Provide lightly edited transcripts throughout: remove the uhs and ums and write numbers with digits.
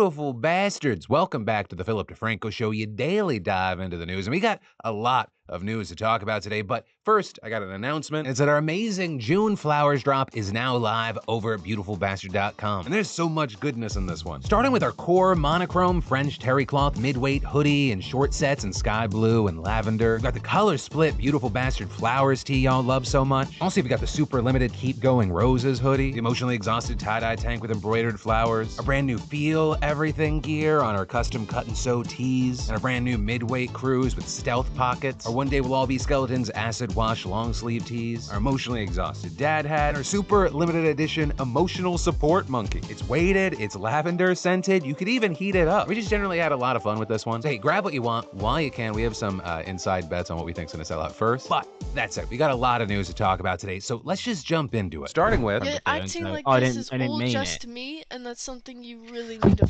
beautiful bastards. Welcome back to the DeFranco Show, your daily dive into the news. And we got a lot of news to talk about today, but first, I got an announcement. It's that our amazing June Flowers drop is now live over at beautifulbastard.com. And there's so much goodness in this one. Starting with our core monochrome French terry cloth mid-weight hoodie and short sets in sky blue and lavender. We've got the color split Beautiful Bastard Flowers tee y'all love so much. Also, we've got the super limited Keep Going Roses hoodie, the emotionally exhausted tie-dye tank with embroidered flowers, a brand new Feel Everything gear on our custom cut and sew tees, and a brand new mid-weight cruise with stealth pockets, our One Day We'll All Be Skeletons acid wash long sleeve tees, our emotionally exhausted dad hat, and our super limited edition emotional support monkey. It's weighted, it's lavender scented, you could even heat it up. We just generally had a lot of fun with this one. So hey, grab what you want while you can. We have some inside bets on what we think's gonna sell out first. But that's it. We got a lot of news to talk about today, so let's just jump into it. Starting with... You're acting like this is all just me, and that's something you really need to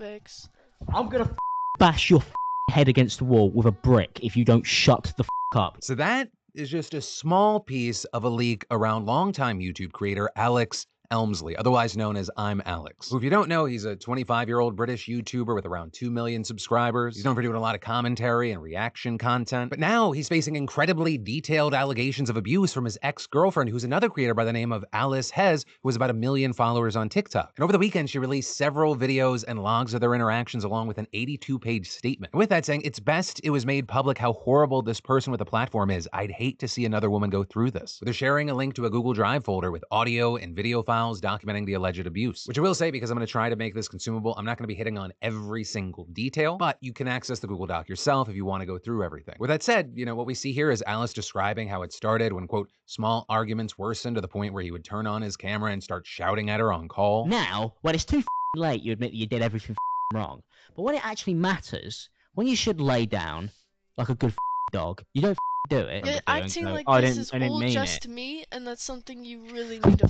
fix. I'm gonna bash your head against the wall with a brick if you don't shut the up. So that is just a small piece of a leak around longtime YouTube creator Alex Elmslie, otherwise known as ImAllexx. Who, if you don't know, he's a 25-year-old British YouTuber with around 2 million subscribers. He's known for doing a lot of commentary and reaction content. But now he's facing incredibly detailed allegations of abuse from his ex-girlfriend, who's another creator by the name of Alice Hez, who has about 1 million followers on TikTok. And over the weekend, she released several videos and logs of their interactions along with an 82-page statement. And with that saying, it's best it was made public how horrible this person with a platform is. I'd hate to see another woman go through this. They're sharing a link to a Google Drive folder with audio and video files documenting the alleged abuse. Which I will say, because I'm going to try to make this consumable, I'm not going to be hitting on every single detail, but you can access the Google Doc yourself if you want to go through everything. With that said, you know, what we see here is Alice describing how it started when, quote, small arguments worsened to the point where he would turn on his camera and start shouting at her on call. Now, when it's too late, you admit that you did everything wrong. But when it actually matters, when you should lay down like a good dog, you don't do it. You're acting like this is all just me, and that's something you really need to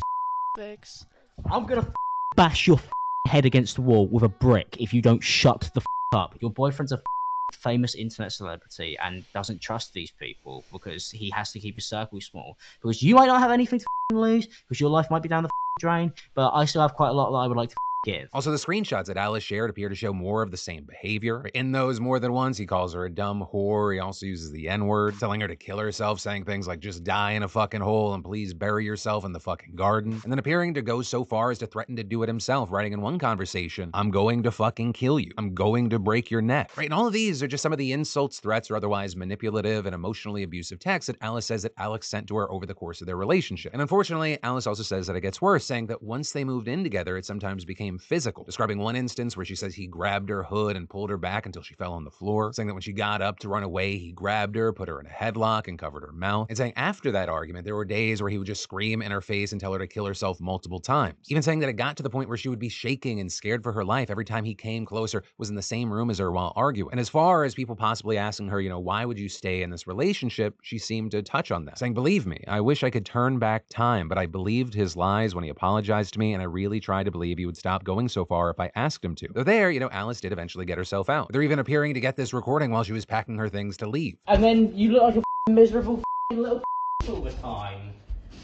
fix. I'm gonna bash your head against the wall with a brick if you don't shut the up. Your boyfriend's a famous internet celebrity and doesn't trust these people because he has to keep his circle small. Because you might not have anything to lose, because your life might be down the drain, but I still have quite a lot that I would like to give. Also, the screenshots that Alice shared appear to show more of the same behavior. In those more than once, he calls her a dumb whore. He also uses the N-word, telling her to kill herself, saying things like, just die in a fucking hole and please bury yourself in the fucking garden. And then appearing to go so far as to threaten to do it himself, writing in one conversation, I'm going to fucking kill you. I'm going to break your neck. Right, and all of these are just some of the insults, threats, or otherwise manipulative and emotionally abusive texts that Alice says that Alex sent to her over the course of their relationship. And unfortunately, Alice also says that it gets worse, saying that once they moved in together, it sometimes became physical, describing one instance where she says he grabbed her hood and pulled her back until she fell on the floor, saying that when she got up to run away, he grabbed her, put her in a headlock, and covered her mouth, and saying after that argument, there were days where he would just scream in her face and tell her to kill herself multiple times, even saying that it got to the point where she would be shaking and scared for her life every time he came closer, was in the same room as her while arguing. And as far as people possibly asking her, you know, why would you stay in this relationship, she seemed to touch on that, saying, believe me, I wish I could turn back time, but I believed his lies when he apologized to me, and I really tried to believe he would stop going so far if I asked him to. Though there, you know, Alice did eventually get herself out. They're even appearing to get this recording while she was packing her things to leave. And then you look like a miserable little all the time.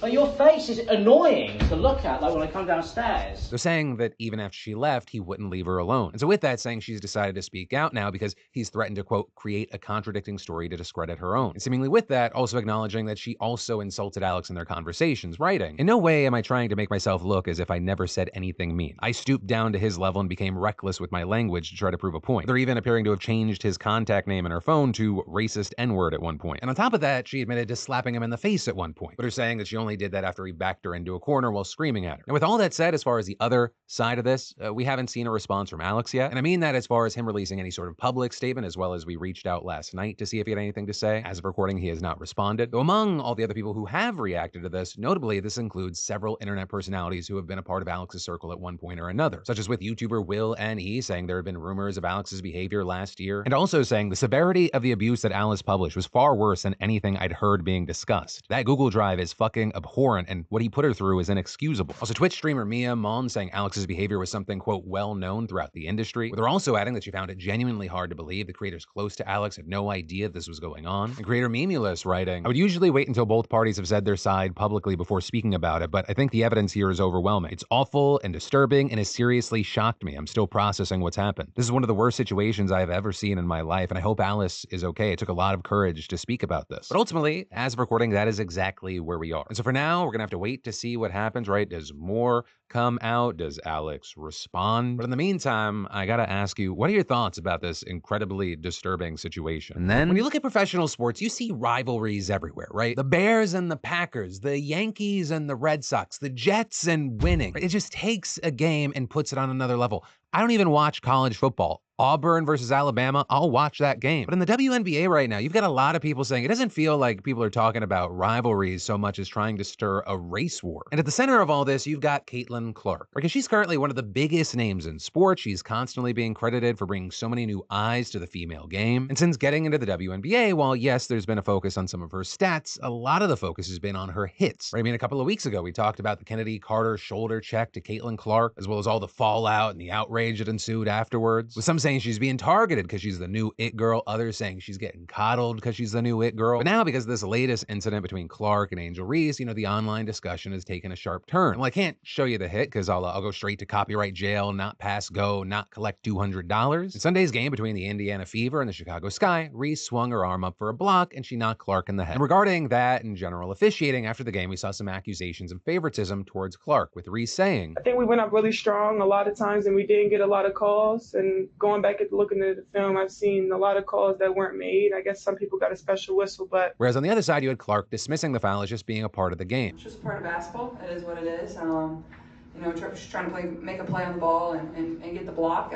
Like, your face is annoying to look at, like when I come downstairs. They're saying that even after she left, he wouldn't leave her alone. And so with that, saying she's decided to speak out now because he's threatened to, quote, create a contradicting story to discredit her own. And seemingly with that, also acknowledging that she also insulted Alex in their conversations, writing, in no way am I trying to make myself look as if I never said anything mean. I stooped down to his level and became reckless with my language to try to prove a point. They're even appearing to have changed his contact name in her phone to racist N-word at one point. And on top of that, she admitted to slapping him in the face at one point, but are saying that she only did that after he backed her into a corner while screaming at her. And with all that said, as far as the other side of this, we haven't seen a response from Alex yet. And I mean that as far as him releasing any sort of public statement, as well as we reached out last night to see if he had anything to say. As of recording, he has not responded. Though among all the other people who have reacted to this, notably, this includes several internet personalities who have been a part of Alex's circle at one point or another, such as with YouTuber Will N.E. saying there have been rumors of Alex's behavior last year, and also saying the severity of the abuse that Alice published was far worse than anything I'd heard being discussed. That Google Drive is fucking abhorrent, and what he put her through is inexcusable. Also, Twitch streamer Mia Mon saying Alex's behavior was something, quote, well known throughout the industry. But they're also adding that she found it genuinely hard to believe the creators close to Alex had no idea this was going on. And creator Memulus writing, I would usually wait until both parties have said their side publicly before speaking about it, but I think the evidence here is overwhelming. It's awful and disturbing and has seriously shocked me. I'm still processing what's happened. This is one of the worst situations I have ever seen in my life, and I hope Alice is okay. It took a lot of courage to speak about this. But ultimately, as of recording, that is exactly where we are. And so for now, we're gonna have to wait to see what happens, right? Does more come out? Does Alex respond? But in the meantime, I gotta ask you, what are your thoughts about this incredibly disturbing situation? And then, when you look at professional sports, you see rivalries everywhere, right? The Bears and the Packers, the Yankees and the Red Sox, the Jets and winning. It just takes a game and puts it on another level. I don't even watch college football. Auburn versus Alabama, I'll watch that game. But in the WNBA right now, you've got a lot of people saying it doesn't feel like people are talking about rivalries so much as trying to stir a race war. And at the center of all this, you've got Caitlin Clark, because she's currently one of the biggest names in sports. She's constantly being credited for bringing so many new eyes to the female game. And since getting into the WNBA, while yes, there's been a focus on some of her stats, a lot of the focus has been on her hits. Right? I mean, a couple of weeks ago, we talked about the Kennedy Carter shoulder check to Caitlin Clark, as well as all the fallout and the outrage that ensued afterwards, with some saying she's being targeted because she's the new it girl, others saying she's getting coddled because she's the new it girl. But now, because of this latest incident between Clark and Angel Reese, the online discussion has taken a sharp turn. Well, I can't show you the hit because I'll go straight to copyright jail, not pass go, not collect $200. In Sunday's game between the Indiana Fever and the Chicago Sky, Reese swung her arm up for a block and she knocked Clark in the head. And regarding that and general officiating after the game, we saw some accusations of favoritism towards Clark, with Reese saying, I think we went up really strong a lot of times and we didn't get a lot of calls. And going back at looking at the film, I've seen a lot of calls that weren't made. I guess some people got a special whistle, but... Whereas on the other side, you had Clark dismissing the foul as just being a part of the game. It's just part of basketball. It is what it is. Just trying to make a play on the ball and get the block.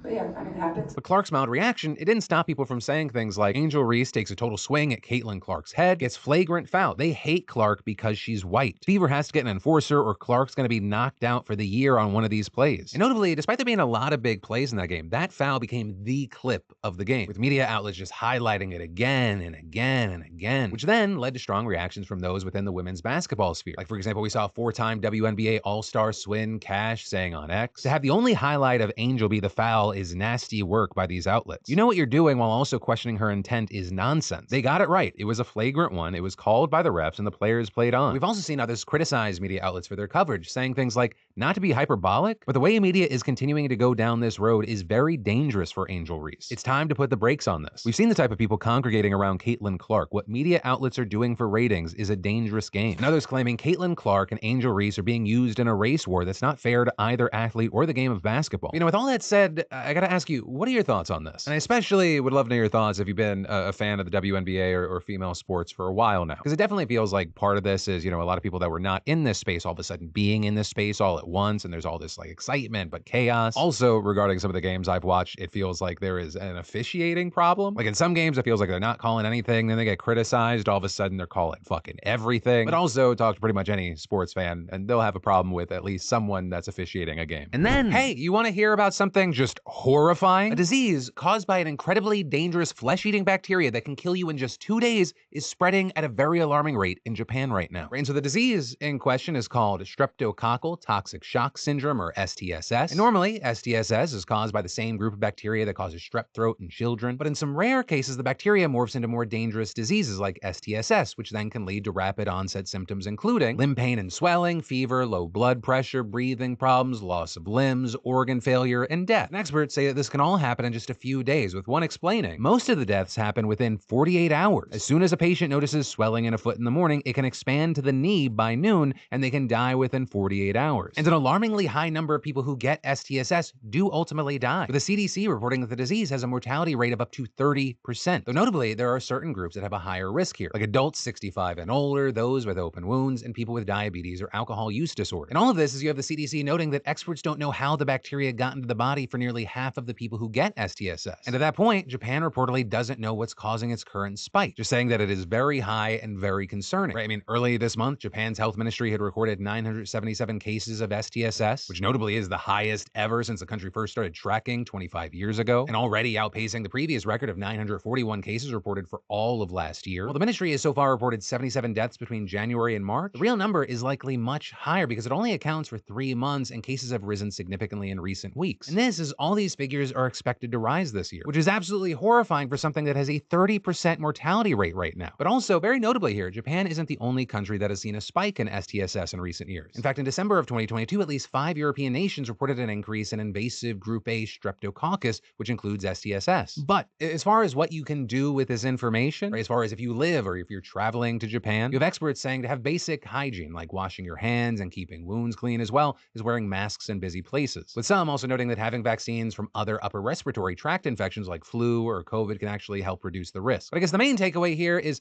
But yeah, I mean, it happens. But Clark's mild reaction, it didn't stop people from saying things like Angel Reese takes a total swing at Caitlin Clark's head, gets flagrant foul. They hate Clark because she's white. Fever has to get an enforcer or Clark's going to be knocked out for the year on one of these plays. And notably, despite there being a lot of big plays in that game, that foul became the clip of the game, with media outlets just highlighting it again and again and again, which then led to strong reactions from those within the women's basketball sphere. Like, for example, we saw four-time WNBA All-Star Swin Cash saying on X, to have the only highlight of Angel be the foul is nasty work by these outlets. You know what you're doing while also questioning her intent is nonsense. They got it right. It was a flagrant one. It was called by the refs and the players played on. We've also seen others criticize media outlets for their coverage, saying things like, not to be hyperbolic, but the way media is continuing to go down this road is very dangerous for Angel Reese. It's time to put the brakes on this. We've seen the type of people congregating around Caitlin Clark. What media outlets are doing for ratings is a dangerous game. And others claiming Caitlin Clark and Angel Reese are being used in a race war that's not fair to either athlete or the game of basketball. With all that said, I gotta ask you, what are your thoughts on this? And I especially would love to know your thoughts if you've been a fan of the WNBA or female sports for a while now. Because it definitely feels like part of this is, a lot of people that were not in this space all of a sudden being in this space all at once, and there's all this excitement but chaos. Also, regarding some of the games I've watched, it feels like there is an officiating problem. Like in some games, it feels like they're not calling anything, then they get criticized, all of a sudden they're calling fucking everything. But also, talk to pretty much any sports fan, and they'll have a problem with at least someone that's officiating a game. And then, hey, you want to hear about something just horrifying? A disease caused by an incredibly dangerous flesh-eating bacteria that can kill you in just 2 days is spreading at a very alarming rate in Japan right now. And so the disease in question is called streptococcal toxic shock syndrome, or STSS. And normally, STSS is caused by the same group of bacteria that causes strep throat in children. But in some rare cases, the bacteria morphs into more dangerous diseases like STSS, which then can lead to rapid onset symptoms including limb pain and swelling, fever, low blood pressure, breathing problems, loss of limbs, organ failure, and death. And experts say that this can all happen in just a few days, with one explaining most of the deaths happen within 48 hours. As soon as a patient notices swelling in a foot in the morning, it can expand to the knee by noon, and they can die within 48 hours. And an alarmingly high number of people who get STSS do ultimately die, with the CDC reporting that the disease has a mortality rate of up to 30%. Though notably, there are certain groups that have a higher risk here, like adults 65 and older, those with open wounds, and people with diabetes or alcohol use disorder. And all of this is you have the CDC noting that experts don't know how the bacteria got into the body for nearly half of the people who get STSS. And at that point, Japan reportedly doesn't know what's causing its current spike, just saying that it is very high and very concerning. Right? Early this month, Japan's health ministry had recorded 977 cases of of STSS, which notably is the highest ever since the country first started tracking 25 years ago, and already outpacing the previous record of 941 cases reported for all of last year. Well, the ministry has so far reported 77 deaths between January and March. The real number is likely much higher because it only accounts for 3 months, and cases have risen significantly in recent weeks. And this is all these figures are expected to rise this year, which is absolutely horrifying for something that has a 30% mortality rate right now. But also, very notably here, Japan isn't the only country that has seen a spike in STSS in recent years. In fact, in December of 2022, at least 5 European nations reported an increase in invasive group A streptococcus, which includes STSS. But as far as what you can do with this information, right, as far as if you live or if you're traveling to Japan, you have experts saying to have basic hygiene, like washing your hands and keeping wounds clean, as well as wearing masks in busy places. With some also noting that having vaccines from other upper respiratory tract infections like flu or COVID can actually help reduce the risk. But I guess the main takeaway here is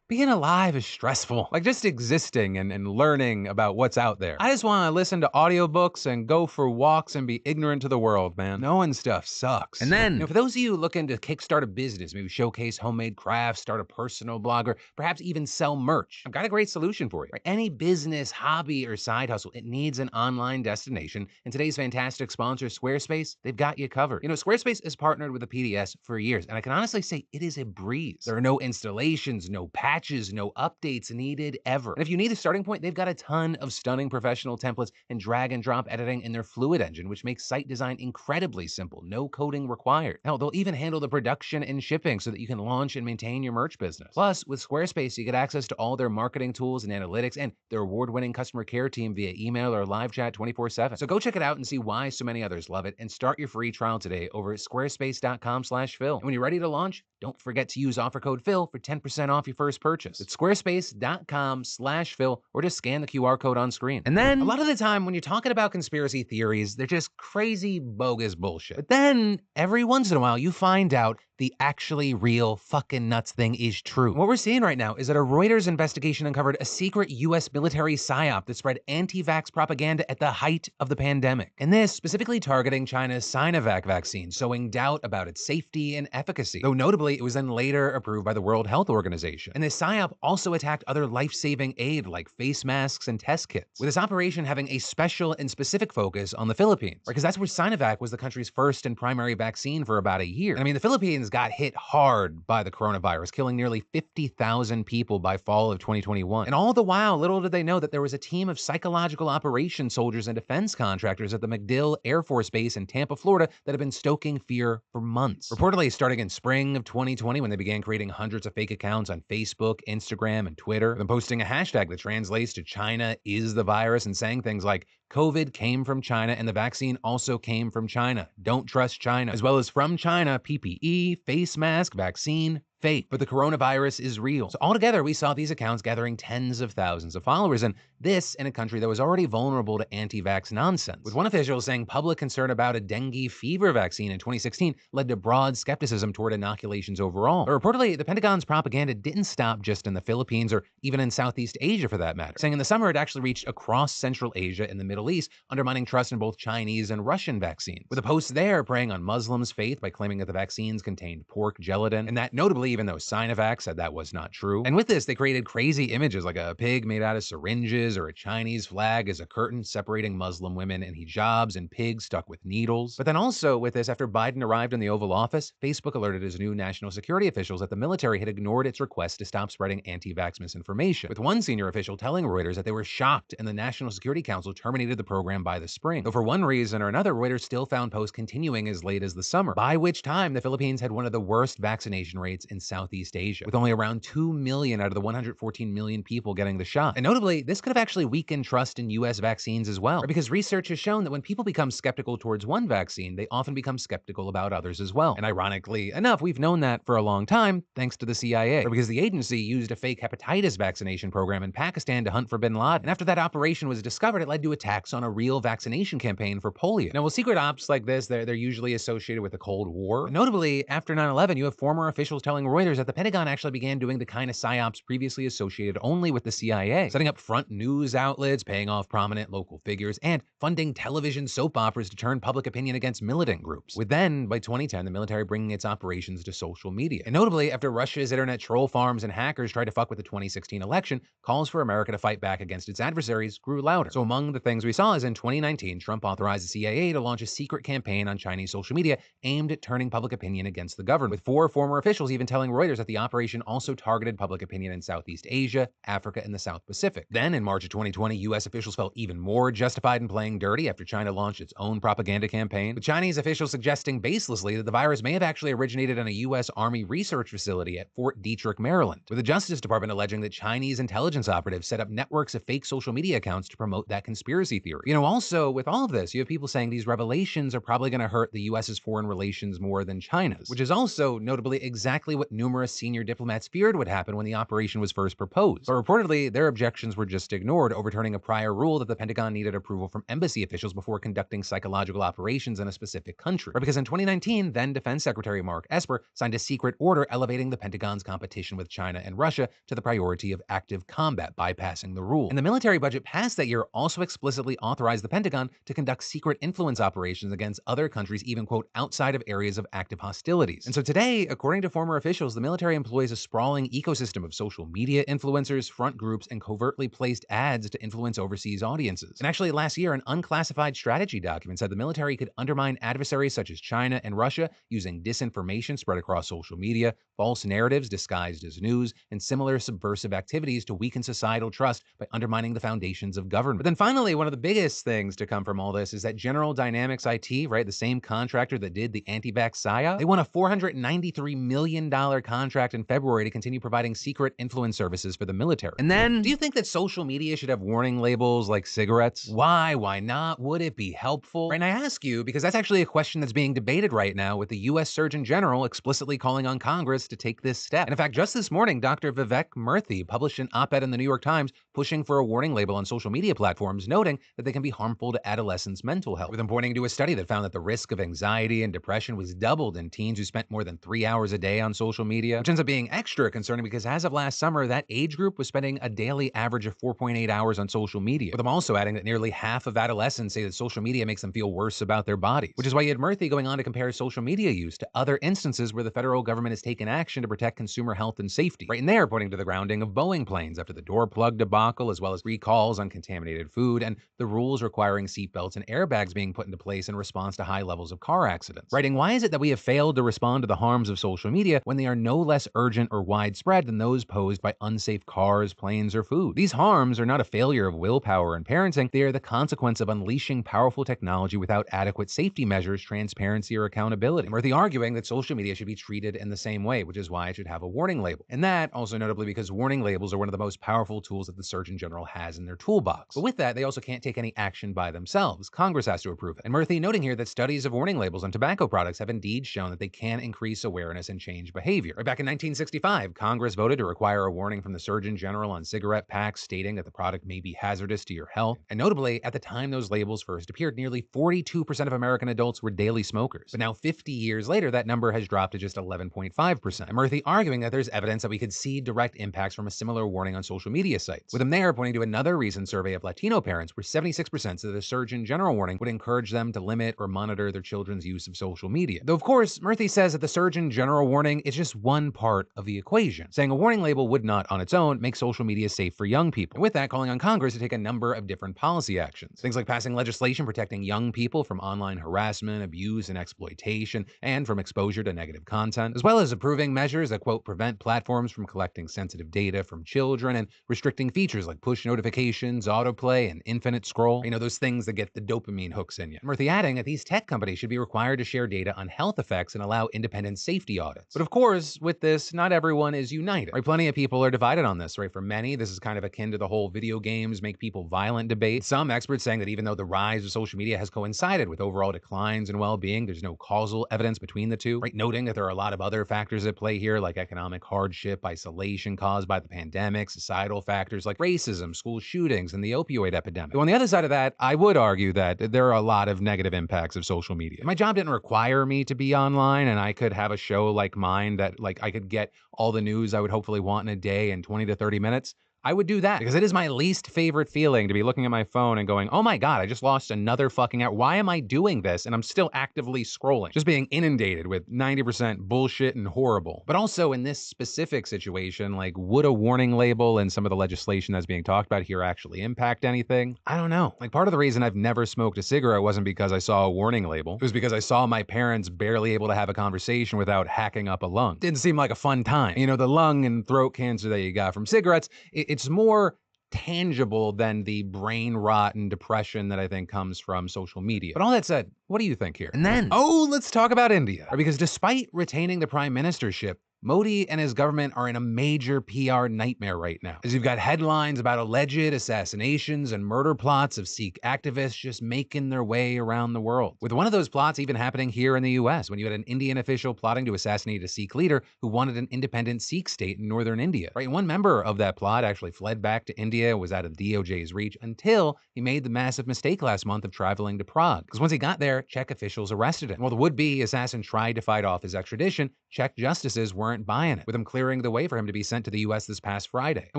being alive is stressful. Like just existing and learning about what's out there. I just want to listen to audiobooks and go for walks and be ignorant to the world, man. Knowing stuff sucks. And then, for those of you looking to kickstart a business, maybe showcase homemade crafts, start a personal blog, or perhaps even sell merch, I've got a great solution for you. Right? Any business, hobby, or side hustle, it needs an online destination. And today's fantastic sponsor, Squarespace, they've got you covered. You know, Squarespace is partnered with the PDS for years, and I can honestly say it is a breeze. There are no installations, no patches, no updates needed ever. And if you need a starting point, they've got a ton of stunning professional templates and drag and drop editing in their Fluid engine, which makes site design incredibly simple, no coding required. Hell, they'll even handle the production and shipping so that you can launch and maintain your merch business. Plus, with Squarespace, you get access to all their marketing tools and analytics and their award-winning customer care team via email or live chat 24/7. So go check it out and see why so many others love it, and start your free trial today over at squarespace.com/Phil. And when you're ready to launch, don't forget to use offer code Phil for 10% off your first purchase. It's squarespace.com/Phil, or just scan the QR code on screen. And then, a lot of the time when you're talking about conspiracy theories, they're just crazy, bogus bullshit. But then, every once in a while, you find out the actually real fucking nuts thing is true. What we're seeing right now is that a Reuters investigation uncovered a secret US military psyop that spread anti-vax propaganda at the height of the pandemic. And this specifically targeting China's Sinovac vaccine, sowing doubt about its safety and efficacy. Though notably, it was then later approved by the World Health Organization. And this psyop also attacked other life-saving aid like face masks and test kits, with this operation having a special and specific focus on the Philippines. Right, because that's where Sinovac was the country's first and primary vaccine for about a year. And I mean, the Philippines got hit hard by the coronavirus, killing nearly 50,000 people by fall of 2021. And all the while, little did they know that there was a team of psychological operations soldiers and defense contractors at the MacDill Air Force Base in Tampa, Florida, that have been stoking fear for months. Reportedly starting in spring of 2020, when they began creating hundreds of fake accounts on Facebook, Instagram, and Twitter, then posting a hashtag that translates to China is the virus and saying things like, COVID came from China and the vaccine also came from China. Don't trust China. As well as from China, PPE, face mask, vaccine, fake. But the coronavirus is real. So altogether, we saw these accounts gathering tens of thousands of followers, and this in a country that was already vulnerable to anti-vax nonsense. With one official saying public concern about a dengue fever vaccine in 2016 led to broad skepticism toward inoculations overall. But reportedly, the Pentagon's propaganda didn't stop just in the Philippines or even in Southeast Asia for that matter, saying in the summer it actually reached across Central Asia and the Middle East, undermining trust in both Chinese and Russian vaccines. With a post there preying on Muslims' faith by claiming that the vaccines contained pork gelatin, and that notably, even though Sinovac said that was not true. And with this, they created crazy images like a pig made out of syringes or a Chinese flag as a curtain separating Muslim women in hijabs and pigs stuck with needles. But then also with this, after Biden arrived in the Oval Office, Facebook alerted his new national security officials that the military had ignored its request to stop spreading anti-vax misinformation, with one senior official telling Reuters that they were shocked and the National Security Council terminated the program by the spring. Though for one reason or another, Reuters still found posts continuing as late as the summer, by which time the Philippines had one of the worst vaccination rates in Southeast Asia, with only around 2 million out of the 114 million people getting the shot. And notably, this could have actually weakened trust in US vaccines as well, because research has shown that when people become skeptical towards one vaccine, they often become skeptical about others as well. And ironically enough, we've known that for a long time, thanks to the CIA, because the agency used a fake hepatitis vaccination program in Pakistan to hunt for bin Laden. And after that operation was discovered, it led to attacks on a real vaccination campaign for polio. Now, while secret ops like this, they're usually associated with the Cold War. But notably, after 9/11, you have former officials telling Reuters that the Pentagon actually began doing the kind of psyops previously associated only with the CIA, setting up front news outlets, paying off prominent local figures, and funding television soap operas to turn public opinion against militant groups. With then, by 2010, the military bringing its operations to social media. And notably, after Russia's internet troll farms and hackers tried to fuck with the 2016 election, calls for America to fight back against its adversaries grew louder. So among the things we saw is in 2019, Trump authorized the CIA to launch a secret campaign on Chinese social media aimed at turning public opinion against the government, with 4 former officials even telling Reuters that the operation also targeted public opinion in Southeast Asia, Africa, and the South Pacific. Then, in March of 2020, U.S. officials felt even more justified in playing dirty after China launched its own propaganda campaign, with Chinese officials suggesting baselessly that the virus may have actually originated in a U.S. Army research facility at Fort Detrick, Maryland, with the Justice Department alleging that Chinese intelligence operatives set up networks of fake social media accounts to promote that conspiracy theory. Also, with all of this, you have people saying these revelations are probably going to hurt the U.S.'s foreign relations more than China's, which is also notably exactly what numerous senior diplomats feared would happen when the operation was first proposed. But reportedly, their objections were just ignored, overturning a prior rule that the Pentagon needed approval from embassy officials before conducting psychological operations in a specific country. Because in 2019, then Defense Secretary Mark Esper signed a secret order elevating the Pentagon's competition with China and Russia to the priority of active combat, bypassing the rule. And the military budget passed that year also explicitly authorized the Pentagon to conduct secret influence operations against other countries, even, quote, outside of areas of active hostilities. And so today, according to former officials, the military employs a sprawling ecosystem of social media influencers, front groups, and covertly placed ads to influence overseas audiences. And actually, last year, an unclassified strategy document said the military could undermine adversaries such as China and Russia using disinformation spread across social media, false narratives disguised as news, and similar subversive activities to weaken societal trust by undermining the foundations of government. But then finally, one of the biggest things to come from all this is that General Dynamics IT, right, the same contractor that did the Anti-Vax Psyop, they won a $493 million contract in February to continue providing secret influence services for the military. And then, do you think that social media should have warning labels like cigarettes? Why? Why not? Would it be helpful? Right, and I ask you because that's actually a question that's being debated right now, with the U.S. Surgeon General explicitly calling on Congress to take this step. And in fact, just this morning, Dr. Vivek Murthy published an op-ed in the New York Times pushing for a warning label on social media platforms, noting that they can be harmful to adolescents' mental health, with him pointing to a study that found that the risk of anxiety and depression was doubled in teens who spent more than 3 hours a day on social media, which ends up being extra concerning because as of last summer, that age group was spending a daily average of 4.8 hours on social media, with them also adding that nearly half of adolescents say that social media makes them feel worse about their bodies, which is why you had Murthy going on to compare social media use to other instances where the federal government has taken action to protect consumer health and safety. Right in there, pointing to the grounding of Boeing planes after the door plug debacle, as well as recalls on contaminated food, and the rules requiring seatbelts and airbags being put into place in response to high levels of car accidents. Writing, why is it that we have failed to respond to the harms of social media when they are no less urgent or widespread than those posed by unsafe cars, planes, or food? These harms are not a failure of willpower and parenting, they are the consequence of unleashing powerful technology without adequate safety measures, transparency, or accountability. Murthy arguing that social media should be treated in the same way, which is why it should have a warning label. And that, also notably because warning labels are one of the most powerful tools that the Surgeon General has in their toolbox. But with that, they also can't take any action by themselves. Congress has to approve it. And Murthy noting here that studies of warning labels on tobacco products have indeed shown that they can increase awareness and change behavior. Right back in 1965, Congress voted to require a warning from the Surgeon General on cigarette packs stating that the product may be hazardous to your health. And notably, at the time those labels first appeared, nearly 42% of American adults were daily smokers. But now 50 years later, that number has dropped to just 11.5%. And Murthy arguing that there's evidence that we could see direct impacts from a similar warning on social media sites, with him there pointing to another recent survey of Latino parents where 76% said the Surgeon General warning would encourage them to limit or monitor their children's use of social media. Though of course, Murthy says that the Surgeon General warning is just one part of the equation, saying a warning label would not on its own make social media safe for young people. And with that, calling on Congress to take a number of different policy actions. Things like passing legislation protecting young people from online harassment, abuse, and exploitation, and from exposure to negative content, as well as approving measures that, quote, prevent platforms from collecting sensitive data from children and restricting features like push notifications, autoplay, and infinite scroll. You know, those things that get the dopamine hooks in you. Murthy adding that these tech companies should be required to share data on health effects and allow independent safety audits. But of course, with this, not everyone is united. Right? Plenty of people are divided on this, right? For many, this is kind of akin to the whole video games make people violent debate. Some experts saying that even though the rise of social media has coincided with overall declines in well-being, there's no causal evidence between the two, right? Noting that there are a lot of other factors at play here, like economic hardship, isolation caused by the pandemic, societal factors like racism, school shootings, and the opioid epidemic. So on the other side of that, I would argue that there are a lot of negative impacts of social media. My job didn't require me to be online, and I could have a show like mine mind that like I could get all the news I would hopefully want in a day in 20 to 30 minutes, I would do that because it is my least favorite feeling to be looking at my phone and going, oh my God, I just lost another fucking hour. Why am I doing this? And I'm still actively scrolling, just being inundated with 90% bullshit and horrible. But also in this specific situation, like would a warning label and some of the legislation that's being talked about here actually impact anything? I don't know. Like part of the reason I've never smoked a cigarette wasn't because I saw a warning label. It was because I saw my parents barely able to have a conversation without hacking up a lung. Didn't seem like a fun time. You know, the lung and throat cancer that you got from cigarettes, it's more tangible than the brain rot and depression that I think comes from social media. But all that said, what do you think here? And then, let's talk about India. Because despite retaining the prime ministership, Modi and his government are in a major PR nightmare right now, as you've got headlines about alleged assassinations and murder plots of Sikh activists just making their way around the world. With one of those plots even happening here in the US, when you had an Indian official plotting to assassinate a Sikh leader who wanted an independent Sikh state in northern India. Right, one member of that plot actually fled back to India, was out of the DOJ's reach until he made the massive mistake last month of traveling to Prague. Because once he got there, Czech officials arrested him. While the would-be assassin tried to fight off his extradition, Czech justices weren't buying it, with him clearing the way for him to be sent to the US this past Friday. And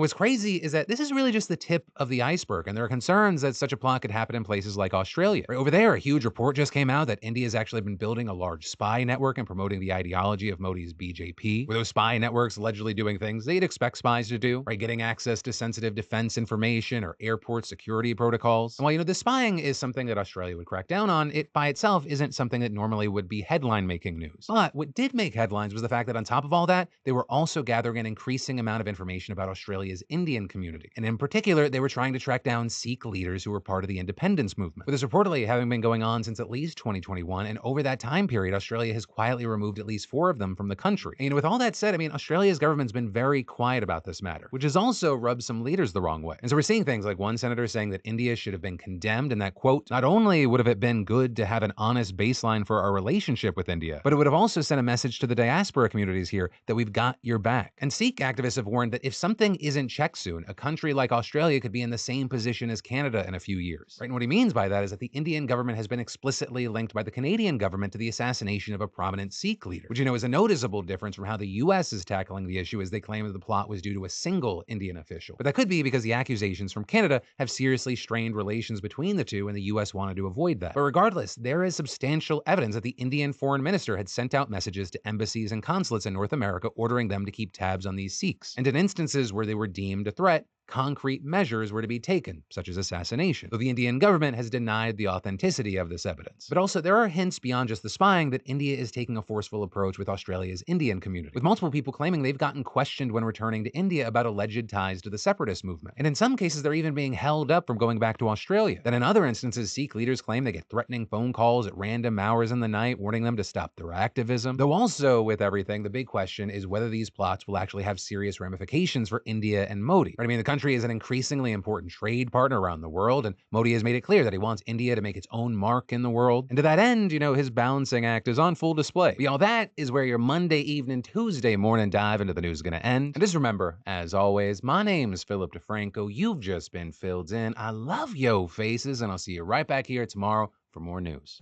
what's crazy is that this is really just the tip of the iceberg, and there are concerns that such a plot could happen in places like Australia. Right over there, a huge report just came out that India has actually been building a large spy network and promoting the ideology of Modi's BJP, with those spy networks allegedly doing things they'd expect spies to do, right? Getting access to sensitive defense information or airport security protocols. And while, the spying is something that Australia would crack down on, it by itself isn't something that normally would be headline-making news. But what did make headlines was the fact that on top of all that, they were also gathering an increasing amount of information about Australia's Indian community. And in particular, they were trying to track down Sikh leaders who were part of the independence movement. With this reportedly having been going on since at least 2021, and over that time period, Australia has quietly removed at least 4 of them from the country. And with all that said, Australia's government's been very quiet about this matter, which has also rubbed some leaders the wrong way. And so we're seeing things like one senator saying that India should have been condemned and that, quote, not only would have it been good to have an honest baseline for our relationship with India, but it would have also sent a message to the diaspora communities here that we've got your back. And Sikh activists have warned that if something isn't checked soon, a country like Australia could be in the same position as Canada in a few years. Right? And what he means by that is that the Indian government has been explicitly linked by the Canadian government to the assassination of a prominent Sikh leader, which is a noticeable difference from how the US is tackling the issue, as they claim that the plot was due to a single Indian official. But that could be because the accusations from Canada have seriously strained relations between the two, and the US wanted to avoid that. But regardless, there is substantial evidence that the Indian foreign minister had sent out messages to embassies and consulates in North America ordering them to keep tabs on these Sikhs. And in instances where they were deemed a threat, concrete measures were to be taken, such as assassination, though the Indian government has denied the authenticity of this evidence. But also, there are hints beyond just the spying that India is taking a forceful approach with Australia's Indian community, with multiple people claiming they've gotten questioned when returning to India about alleged ties to the separatist movement. And in some cases, they're even being held up from going back to Australia. Then in other instances, Sikh leaders claim they get threatening phone calls at random hours in the night, warning them to stop their activism. Though also, with everything, the big question is whether these plots will actually have serious ramifications for India and Modi. Right? The country is an increasingly important trade partner around the world, and Modi has made it clear that he wants India to make its own mark in the world. And to that end, his balancing act is on full display. But y'all, that is where your Monday evening, Tuesday morning dive into the news is going to end. And just remember, as always, my name is Philip DeFranco. You've just been filled in. I love yo faces, and I'll see you right back here tomorrow for more news.